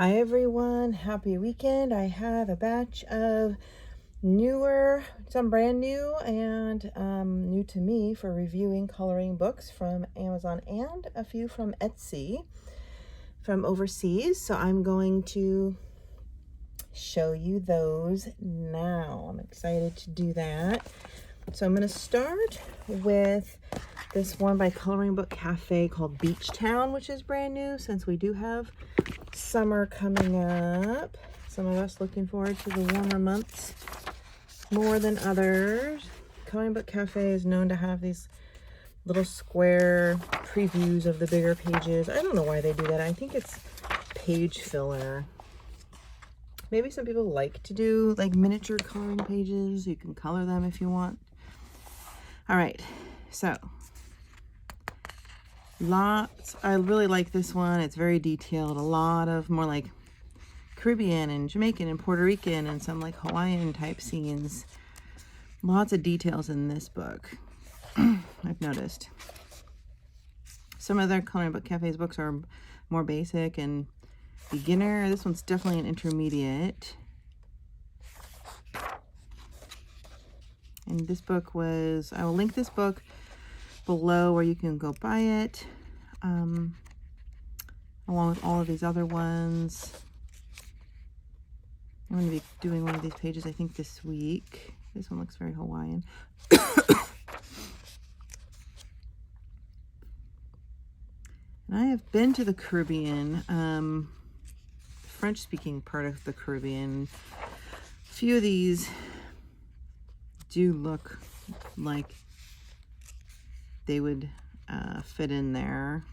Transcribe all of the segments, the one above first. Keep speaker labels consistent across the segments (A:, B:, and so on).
A: Hi everyone, happy weekend. I have a batch of some brand new and new to me for reviewing coloring books from Amazon and a few from Etsy from overseas. So I'm going to show you those now. I'm excited to do that. So I'm going to start with this one by Coloring Book Cafe called Beach Town, which is brand new since we do have summer coming up. Some of us looking forward to the warmer months more than others. Coloring Book Cafe is known to have these little square previews of the bigger pages. I don't know why they do that. I think it's page filler. Maybe some people like to do like miniature coloring pages. You can color them if you want. All right, so I really like this one. It's very detailed. A lot of more like Caribbean and Jamaican and Puerto Rican and some like Hawaiian type scenes. Lots of details in this book. I've noticed. Some other Coloring Book Cafe's books are more basic and beginner. This one's definitely an intermediate. And this book was, I will link this book below where you can go buy it, along with all of these other ones. I'm going to be doing one of these pages, I think, this week. This one looks very Hawaiian. And I have been to the Caribbean, French-speaking part of the Caribbean. A few of these do look like they would fit in there,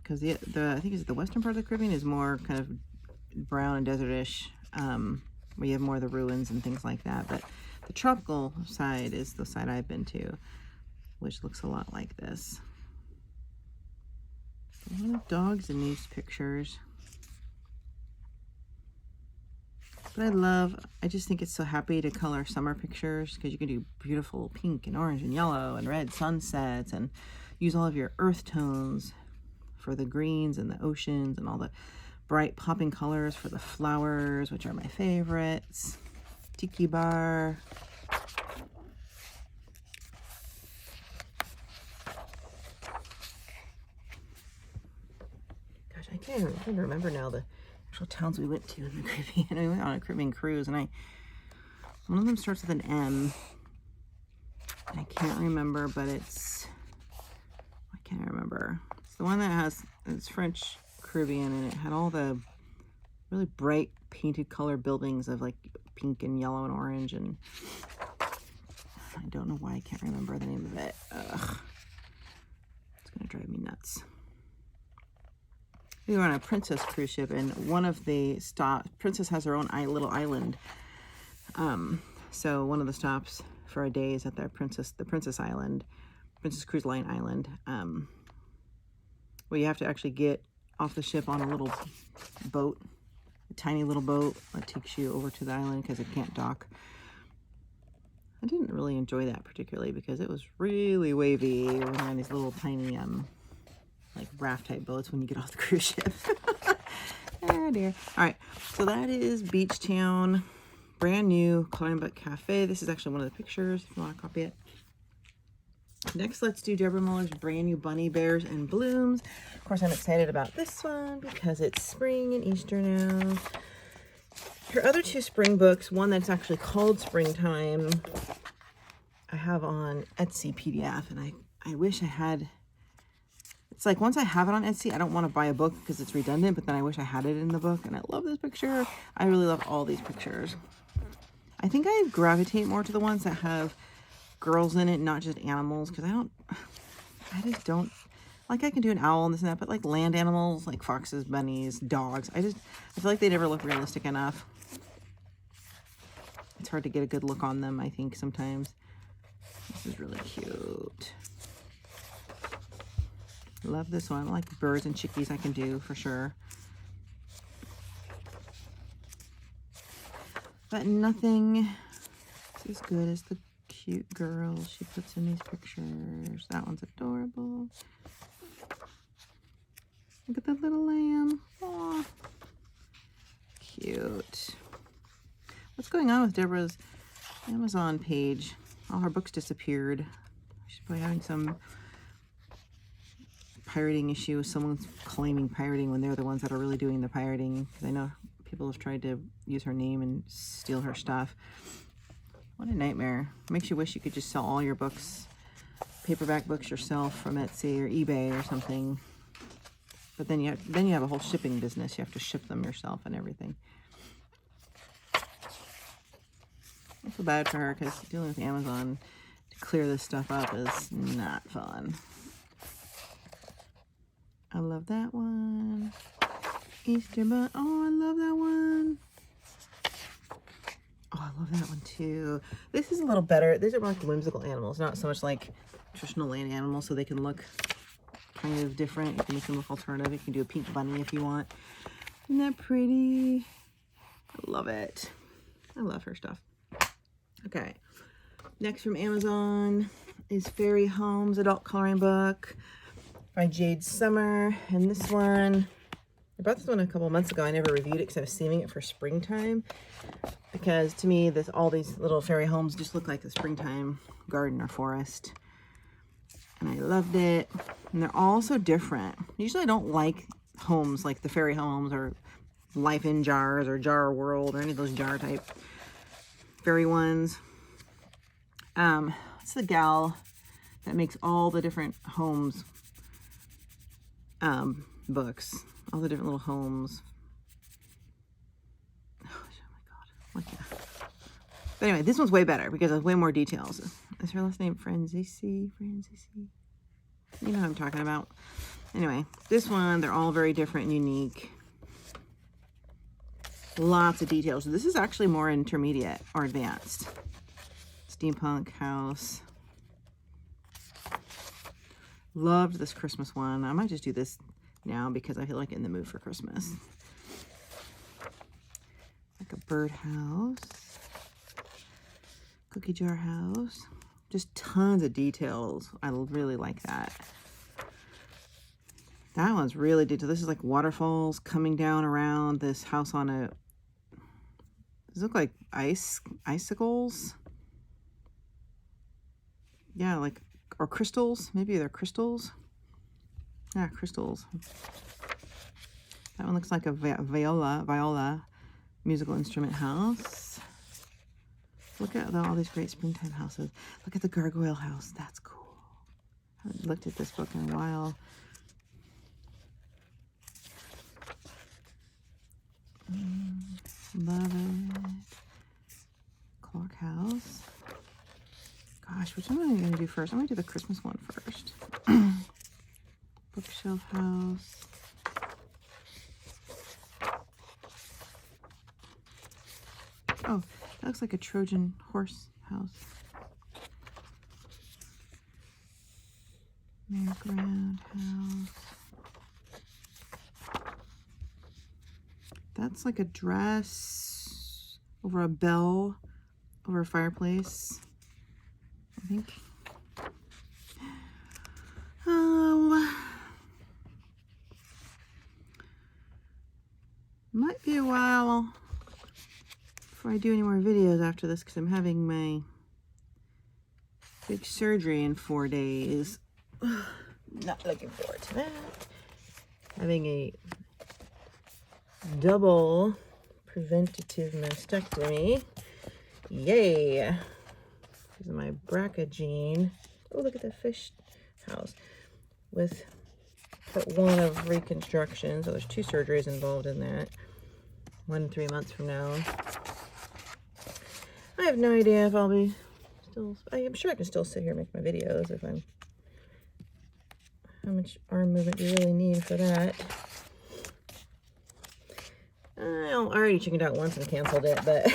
A: because the I think it's the western part of the Caribbean is more kind of brown and desertish, where you have more of the ruins and things like that. But the tropical side is the side I've been to, which looks a lot like this. A lot of dogs in these pictures. But I just think it's so happy to color summer pictures, because you can do beautiful pink and orange and yellow and red sunsets and use all of your earth tones for the greens and the oceans and all the bright popping colors for the flowers, which are my favorites. Tiki bar. Gosh, I can't even remember now the actual towns we went to in the Caribbean. We went on a Caribbean cruise, and one of them starts with an M. I can't remember, but I can't remember. It's the one that it's French Caribbean, and it had all the really bright painted color buildings of like pink and yellow and orange, and I don't know why I can't remember the name of it. Ugh. It's gonna drive me nuts. We were on a Princess cruise ship, and one of the stops, Princess has her own little island. So one of the stops for a day is at the Princess Island, Princess Cruise Line Island, where you have to actually get off the ship on a little boat, a tiny little boat that takes you over to the island because it can't dock. I didn't really enjoy that particularly because it was really wavy. We were on these little tiny like raft type boats when you get off the cruise ship. Oh dear. All right, so that is Beach Town, brand new Coloring Book Cafe. This is actually one of the pictures if you want to copy it. Next, let's do Deborah Muller's brand new Bunny Bears and Blooms. Of course, I'm excited about this one because it's spring and Easter now. Her other two spring books, one that's actually called Springtime, I have on Etsy PDF, and I wish I had. It's like once I have it on Etsy, I don't want to buy a book because it's redundant, but then I wish I had it in the book, and I love this picture. I really love all these pictures. I think I gravitate more to the ones that have girls in it, not just animals, because I just don't, like I can do an owl and this and that, but like land animals, like foxes, bunnies, dogs, I feel like they never look realistic enough. It's hard to get a good look on them, I think, sometimes. This is really cute. Love this one. I like birds and chickies, I can do for sure. But nothing is as good as the cute girls she puts in these pictures. That one's adorable. Look at that little lamb. Aw. Cute. What's going on with Deborah's Amazon page? All her books disappeared. She's probably having some pirating issue. Someone's claiming pirating when they're the ones that are really doing the pirating. Because I know people have tried to use her name and steal her stuff. What a nightmare. Makes you wish you could just sell all your books, paperback books yourself from Etsy or eBay or something. But then you have a whole shipping business. You have to ship them yourself and everything. I feel bad for her because dealing with Amazon to clear this stuff up is not fun. I love that one. Easter Bunny. Oh, I love that one. Oh, I love that one too. This is a little better. These are more like whimsical animals, not so much like traditional land animals, so they can look kind of different. You can make them look alternative. You can do a pink bunny if you want. Isn't that pretty? I love it. I love her stuff. Okay. Next from Amazon is Fairy Homes Adult Coloring Book by Jade Summer. And this one, I bought this one a couple months ago. I never reviewed it because I was saving it for springtime. Because to me, all these little fairy homes just look like a springtime garden or forest. And I loved it. And they're all so different. Usually I don't like homes like the fairy homes or Life in Jars or Jar World or any of those jar type fairy ones. It's the gal that makes all the different homes books. All the different little homes. Oh my god. What the? But anyway, this one's way better because there's way more details. Is her last name Franzisi? Franzisi? You know what I'm talking about. Anyway, this one, they're all very different and unique. Lots of details. This is actually more intermediate or advanced. Steampunk house. Loved this Christmas one. I might just do this now because I feel like in the mood for Christmas. Like a birdhouse. Cookie jar house. Just tons of details. I really like that. That one's really detailed. This is like waterfalls coming down around this house on a... These look like icicles. Yeah, like, or crystals. Maybe they're crystals. Yeah, crystals. That one looks like a viola musical instrument house. Look at all these great springtime houses. Look at the gargoyle house. That's cool. I haven't looked at this book in a while. Love it. Clock house. Gosh, which one am I going to do first? I'm going to do the Christmas one first. Bookshelf house. Oh, that looks like a Trojan horse house. Merry-go-round house. That's like a dress over a bell over a fireplace, I think. Might be a while before I do any more videos after this because I'm having my big surgery in 4 days. Not looking forward to that. Having a double preventative mastectomy. Yay! This is my BRCA gene. Oh, look at the fish house with part 1 of reconstruction. So there's 2 surgeries involved in that. 1 3 months from now. I have no idea if I'll be still... I'm sure I can still sit here and make my videos if I'm... How much arm movement do you really need for that? I already chickened out once and canceled it, but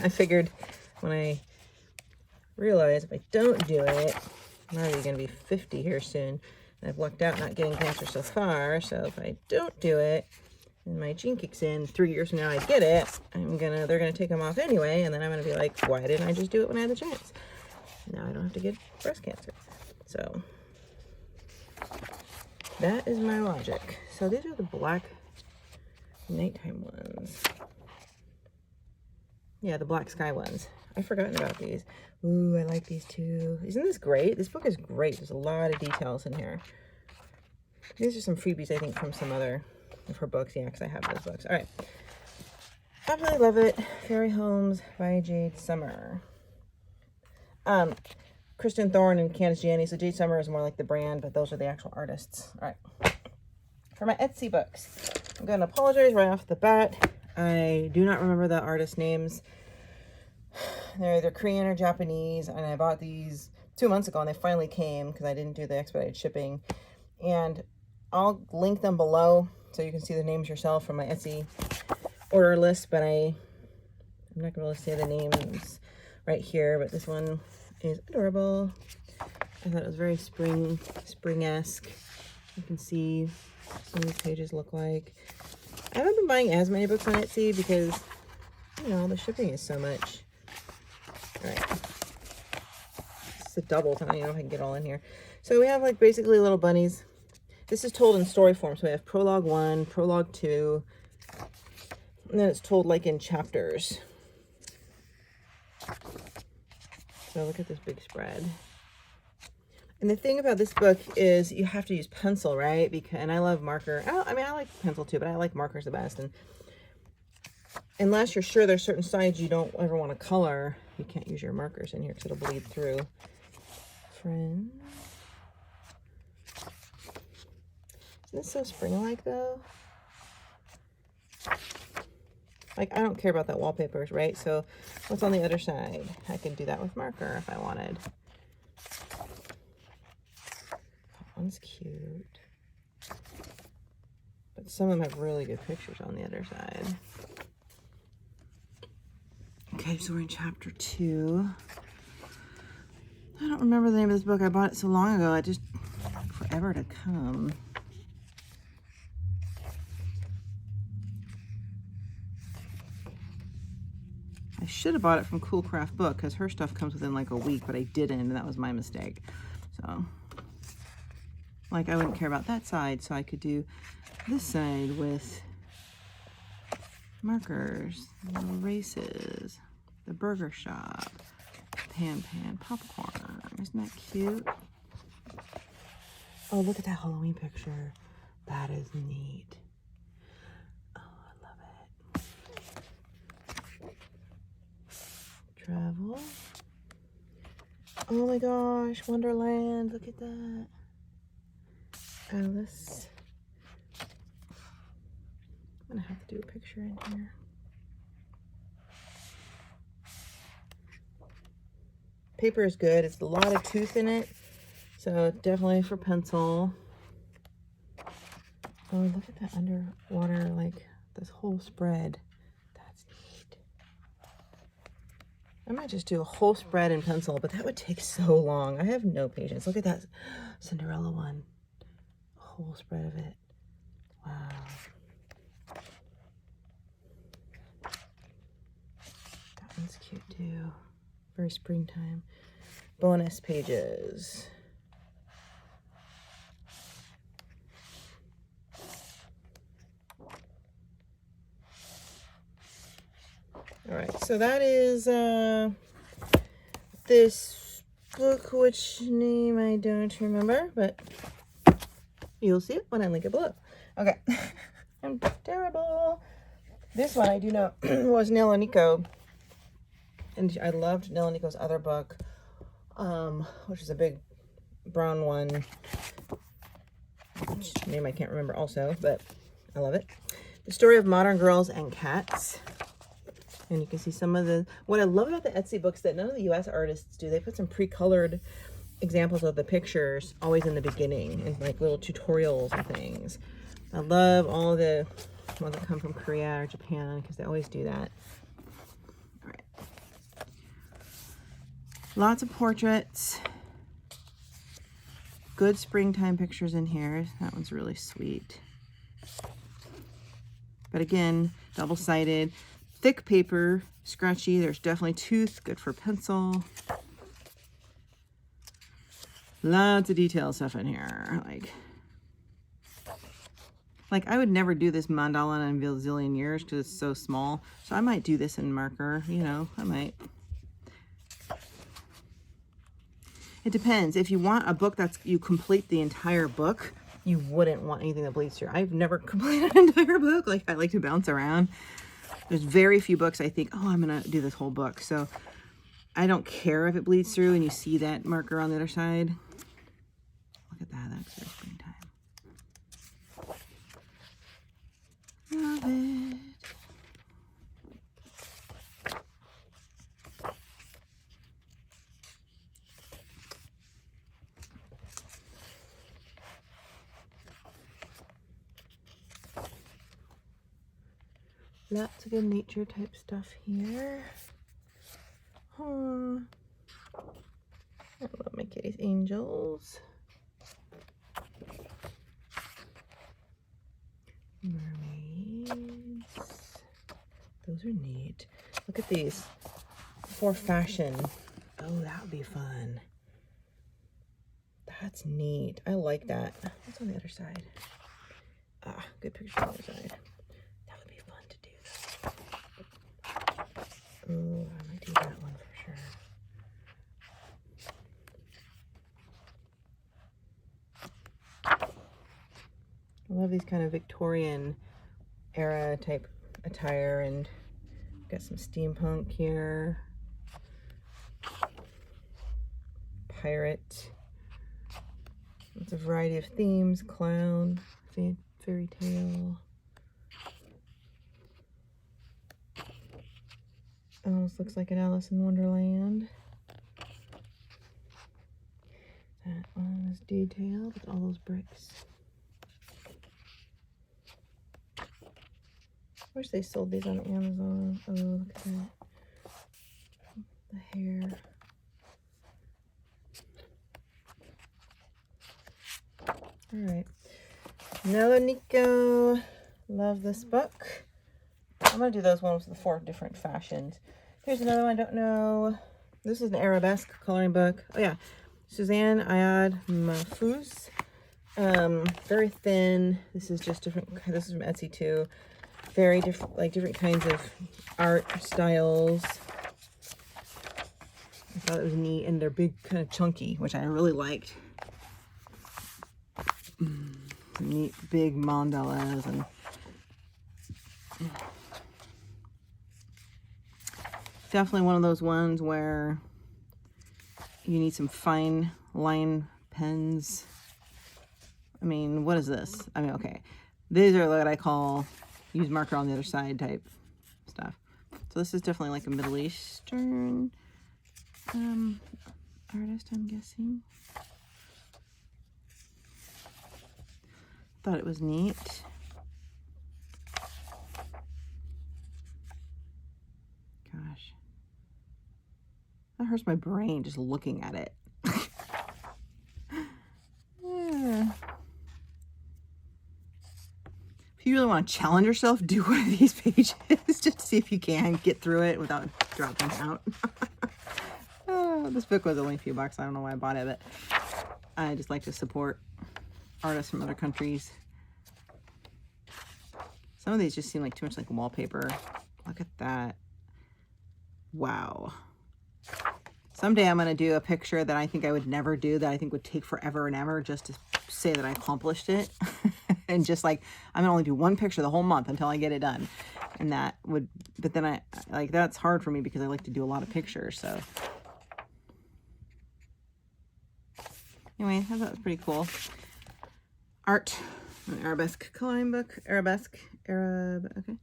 A: I figured when I realized if I don't do it, I'm already going to be 50 here soon. And I've lucked out not getting cancer so far, so if I don't do it, and my gene kicks in 3 years from now I get it, they're gonna take them off anyway, and then I'm gonna be like, why didn't I just do it when I had the chance? Now I don't have to get breast cancer. So that is my logic. So these are the black nighttime ones. Yeah, the black sky ones. I've forgotten about these. Ooh, I like these too. Isn't this great? This book is great. There's a lot of details in here. These are some freebies, I think, from some other of her books. Yeah, because I have those books. All right. Absolutely love it. Fairy Homes by Jade Summer. Kristen Thorne and Candace Gianni. So Jade Summer is more like the brand, but those are the actual artists. All right. For my Etsy books, I'm going to apologize right off the bat. I do not remember the artist names. They're either Korean or Japanese, and I bought these 2 months ago, and they finally came because I didn't do the expedited shipping. And I'll link them below so you can see the names yourself from my Etsy order list, but I'm not going to really say the names right here, but this one is adorable. I thought it was very spring-esque. You can see some of these pages look like. I haven't been buying as many books on Etsy because, you know, the shipping is so much. All right. It's a double. I don't even know if I can get all in here. So we have like basically little bunnies. This is told in story form. So we have prologue 1, prologue 2, and then it's told like in chapters. So look at this big spread. And the thing about this book is you have to use pencil, right? And I love marker. I mean, I like pencil too, but I like markers the best. And unless you're sure there's certain sides you don't ever want to color, you can't use your markers in here because it'll bleed through. Friends. Isn't this so spring-like though? Like, I don't care about that wallpaper, right? So what's on the other side? I can do that with marker if I wanted. That one's cute. But some of them have really good pictures on the other side. Okay, so we're in chapter 2. I don't remember the name of this book. I bought it so long ago. It just took forever to come. I should have bought it from Cool Craft Book because her stuff comes within like a week, but I didn't, and that was my mistake. So, like, I wouldn't care about that side, so I could do this side with markers, little races, the burger shop, pan popcorn. Isn't that cute? Oh, look at that Halloween picture. That is neat. Oh, I love it. Travel. Oh my gosh, Wonderland. Look at that. Alice. I'm gonna have to do a picture in here. Paper is good. It's a lot of tooth in it, so definitely for pencil. Oh, look at that underwater, like this whole spread. That's neat. I might just do a whole spread in pencil, but that would take so long. I have no patience. Look at that Cinderella one. A whole spread of it. Wow. That one's cute too. Very springtime. Bonus pages. All right, so that is this book, which name I don't remember, but you'll see it when I link it below. Okay, I'm terrible. This one I do know was Nan Niko, and I loved Nan Niko's other book, which is a big brown one, which name I can't remember also, but I love it. The Story of Modern Girls and Cats. And you can see some of the, what I love about the Etsy books that none of the US artists do, they put some pre-colored examples of the pictures always in the beginning, and like little tutorials and things. I love all the ones that come from Korea or Japan because they always do that. All right. Lots of portraits. Good springtime pictures in here. That one's really sweet. But again, double-sided. Thick paper, scratchy. There's definitely tooth, good for pencil. Lots of detail stuff in here. Like, Like, I would never do this mandala in a zillion years because it's so small. So I might do this in marker, you know, I might. It depends. If you want a book that's, you complete the entire book, you wouldn't want anything that bleeds through. I've never completed an entire book. Like, I like to bounce around. There's very few books I think, oh, I'm going to do this whole book. So I don't care if it bleeds through and you see that marker on the other side. Look at that. That's very springtime. Love it. Lots of good nature type stuff here. I love my kitty's angels. Mermaids. Those are neat. Look at these. For fashion. Oh, that would be fun. That's neat. I like that. What's on the other side? Ah, good picture on the other side. That would be fun to do. Oh, I might do that one for sure. I love these kind of Victorian era type attire, and got some steampunk here. Pirate. It's a variety of themes. Clown, fairy tale. Almost looks like an Alice in Wonderland. That one is detailed with all those bricks. I wish they sold these on Amazon. Oh, look at that. The hair. Alright. Nan Niko. Love this book. I'm going to do those ones with the 4 different fashions. Here's another one I don't know. This is an Arabesque coloring book. Oh, yeah. Suzanne Ayad Mahfouz. Very thin. This is just different. This is from Etsy too. Very different, like different kinds of art styles. I thought it was neat, and they're big, kind of chunky, which I really liked. Some neat big mandalas, and definitely one of those ones where you need some fine line pens. I mean, what is this? I mean, okay, these are what I call use marker on the other side type stuff. So this is definitely like a Middle Eastern artist, I'm guessing. Thought it was neat. Gosh. That hurts my brain just looking at it. Yeah. If you really want to challenge yourself, do one of these pages just to see if you can get through it without dropping out. Oh, this book was only a few bucks. I don't know why I bought it, but I just like to support artists from other countries. Some of these just seem like too much like wallpaper. Look at that. Wow. Someday I'm going to do a picture that I think I would never do, that I think would take forever and ever, just to say that I accomplished it. And just like, I'm going to only do one picture the whole month until I get it done. And that would, but then that's hard for me because I like to do a lot of pictures. So anyway, I thought that was pretty cool. Art, an Arabesque coloring book. Arabesque, okay.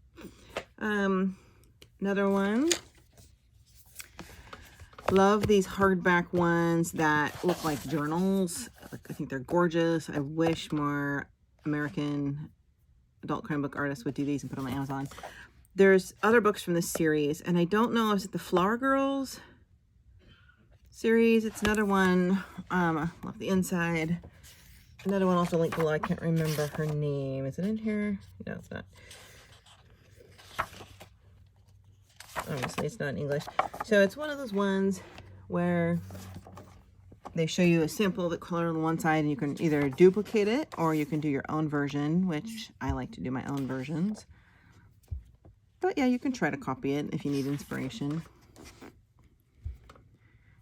A: Another one. Love these hardback ones that look like journals. I think they're gorgeous. I wish more American adult coloring book artists would do these and put them on Amazon. There's other books from this series, and I don't know, is it the Flower Girls series? It's another one. Off the inside. Another one also linked below. I can't remember her name. Is it in here? No, it's not. Obviously, it's not in English. So it's one of those ones where they show you a sample of the color on one side, and you can either duplicate it or you can do your own version, which I like to do my own versions. But yeah, you can try to copy it if you need inspiration.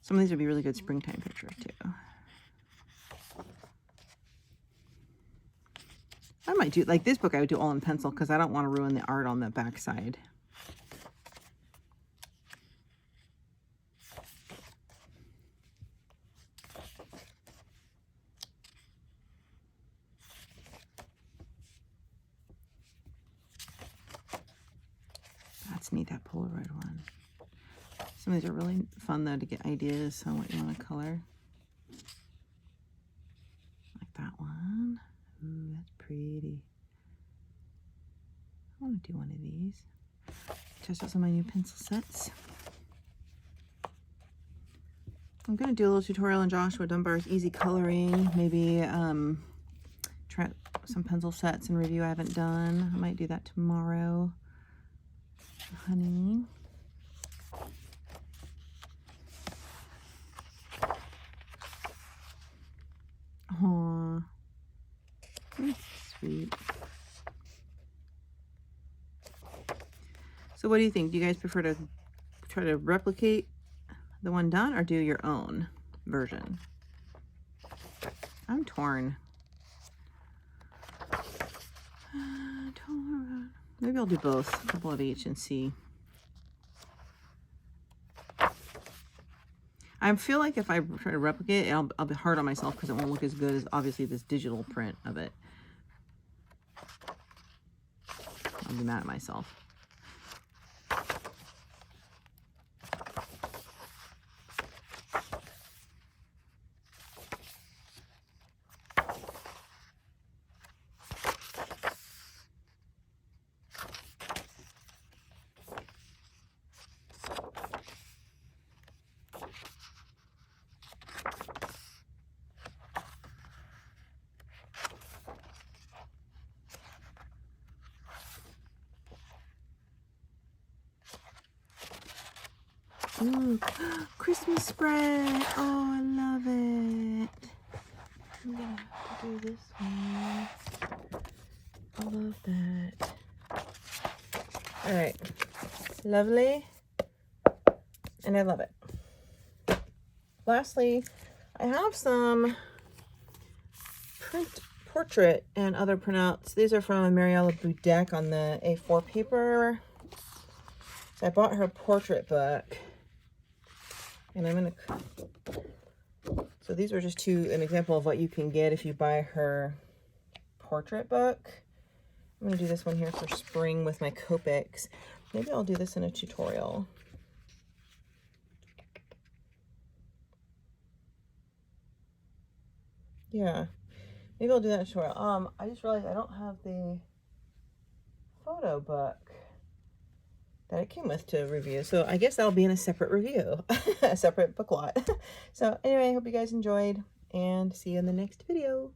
A: Some of these would be really good springtime pictures too. I might do, like this book I would do all in pencil because I don't want to ruin the art on the back side. That's neat, that Polaroid one. Some of these are really fun though to get ideas on what you want to color. Like that one. Ooh, that's pretty. I want to do one of these. Test out some of my new pencil sets. I'm going to do a little tutorial on Joshua Dunbar's easy coloring. Maybe try some pencil sets and review I haven't done. I might do that tomorrow. Honey. Aw. That's sweet. So what do you think? Do you guys prefer to try to replicate the one done or do your own version? I'm torn. Maybe I'll do both, a couple of each, and see. I feel like if I try to replicate it, I'll be hard on myself because it won't look as good as obviously this digital print of it. I'll be mad at myself. Ooh, Christmas spread. Oh, I love it. I'm gonna have to do this one. I love that. All right, lovely, and I love it. Lastly, I have some portrait and other printouts. These are from Mariella Budek on the A4 paper. So I bought her portrait book. And I'm going to, so these are just an example of what you can get if you buy her portrait book. I'm going to do this one here for spring with my Copics. Maybe I'll do this in a tutorial. Yeah, maybe I'll do that in a tutorial. I just realized I don't have the photo book that it came with to review. So I guess that'll be in a separate review, a separate book lot. So anyway, I hope you guys enjoyed and see you in the next video.